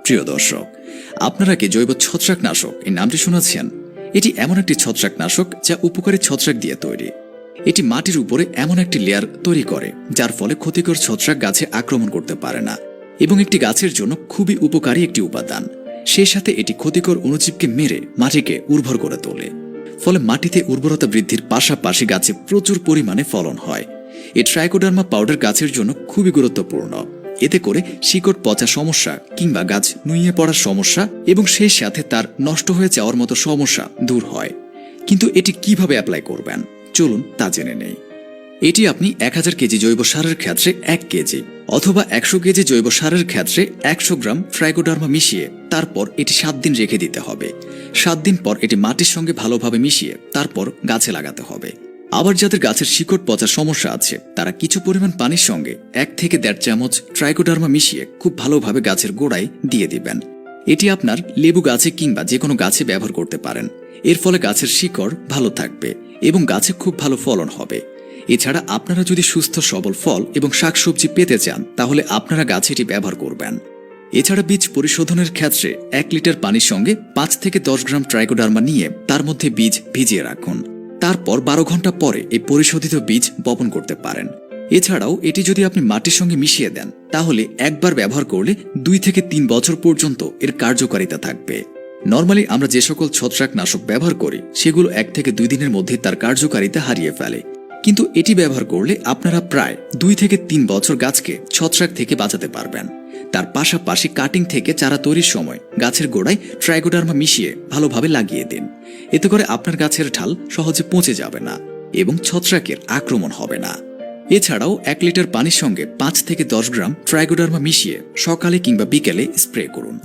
প্রিয় দর্শক, আপনারা কি জৈব ছত্রাকনাশক এই নামটি শুনেছেন? এটি এমন একটি ছত্রাকনাশক যা উপকারী ছত্রাক দিয়ে তৈরি। এটি মাটির উপরে এমন একটি লেয়ার তৈরি করে যার ফলে ক্ষতিকর ছত্রাক গাছে আক্রমণ করতে পারে না, এবং একটি গাছের জন্য খুবই উপকারী একটি উপাদান। সেই সাথে এটি ক্ষতিকর অণুজীবকে মেরে মাটিকে উর্বর করে তোলে, ফলে মাটিতে উর্বরতা বৃদ্ধির পাশাপাশি গাছে প্রচুর পরিমাণে ফলন হয়। এই ট্রাইকোডার্মা পাউডার গাছের জন্য খুবই গুরুত্বপূর্ণ। এতে করে শিকড় পচা সমস্যা কিংবা গাছ নুইয়ে পড়ার সমস্যা এবং সেই সাথে তার নষ্ট হয়ে যাওয়ার মতো সমস্যা দূর হয়। কিন্তু এটি কিভাবে অ্যাপ্লাই করবেন, চলুন তা জেনে নেই। এটি আপনি 1000 কেজি জৈব সারের ক্ষেত্রে 1 কেজি অথবা 100 কেজি জৈব সারের ক্ষেত্রে 100 গ্রাম ট্রাইকোডার্মা মিশিয়ে তারপর এটি 7 দিন রেখে দিতে হবে। 7 দিন পর এটি মাটির সঙ্গে ভালোভাবে মিশিয়ে তারপর গাছে লাগাতে হবে। আবার যাদের গাছের শিকড় পচার সমস্যা আছে তারা কিছু পরিমাণ পানির সঙ্গে 1 থেকে 1.5 চামচ ট্রাইকোডার্মা মিশিয়ে খুব ভালোভাবে গাছের গোড়ায় দিয়ে দিবেন। এটি আপনার লেবু গাছে কিংবা যে কোনো গাছে ব্যবহার করতে পারেন। এর ফলে গাছের শিকড় ভালো থাকবে এবং গাছে খুব ভালো ফলন হবে। এছাড়া আপনারা যদি সুস্থ সবল ফল এবং শাকসবজি পেতে চান তাহলে আপনারা গাছে এটি ব্যবহার করবেন। এছাড়া বীজ পরিশোধনের ক্ষেত্রে 1 লিটার পানির সঙ্গে 5 থেকে 10 গ্রাম ট্রাইকোডার্মা নিয়ে তার মধ্যে বীজ ভিজিয়ে রাখুন। তারপর 12 ঘন্টা পরে এই পরিশোধিত বীজ বপন করতে পারেন। এছাড়াও এটি যদি আপনি মাটির সঙ্গে মিশিয়ে দেন তাহলে একবার ব্যবহার করলে 2 থেকে 3 বছর পর্যন্ত এর কার্যকারিতা থাকবে। নরমালি আমরা যে সকল ছত্রাকনাশক ব্যবহার করি সেগুলো 1 থেকে 2 দিনের মধ্যে তার কার্যকারিতা হারিয়ে ফেলে, কিন্তু এটি ব্যবহার করলে আপনারা প্রায় 2 থেকে 3 বছর গাছকে ছত্রাক থেকে বাঁচাতে পারবেন। তার পাশাপাশি কাটিং থেকে চারা তৈরির সময় গাছের গোড়ায় ট্রাইকোডার্মা মিশিয়ে ভালোভাবে লাগিয়ে দিন। এতে করে আপনার গাছের ঢাল সহজে পচে যাবে না এবং ছত্রাকের আক্রমণ হবে না। এছাড়াও 1 লিটার পানির সঙ্গে 5 থেকে 10 গ্রাম ট্রাইকোডার্মা মিশিয়ে সকালে কিংবা বিকেলে স্প্রে করুন।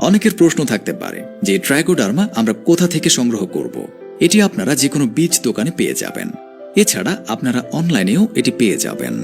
অনেকের প্রশ্ন থাকতে পারে যে ট্রাইকোডার্মা আমরা কোথা থেকে সংগ্রহ করব। এটি আপনারা যে কোনো বীজ দোকানে পেয়ে যাবেন। এছাড়া আপনারা অনলাইনেও এটি পেয়ে যাবেন।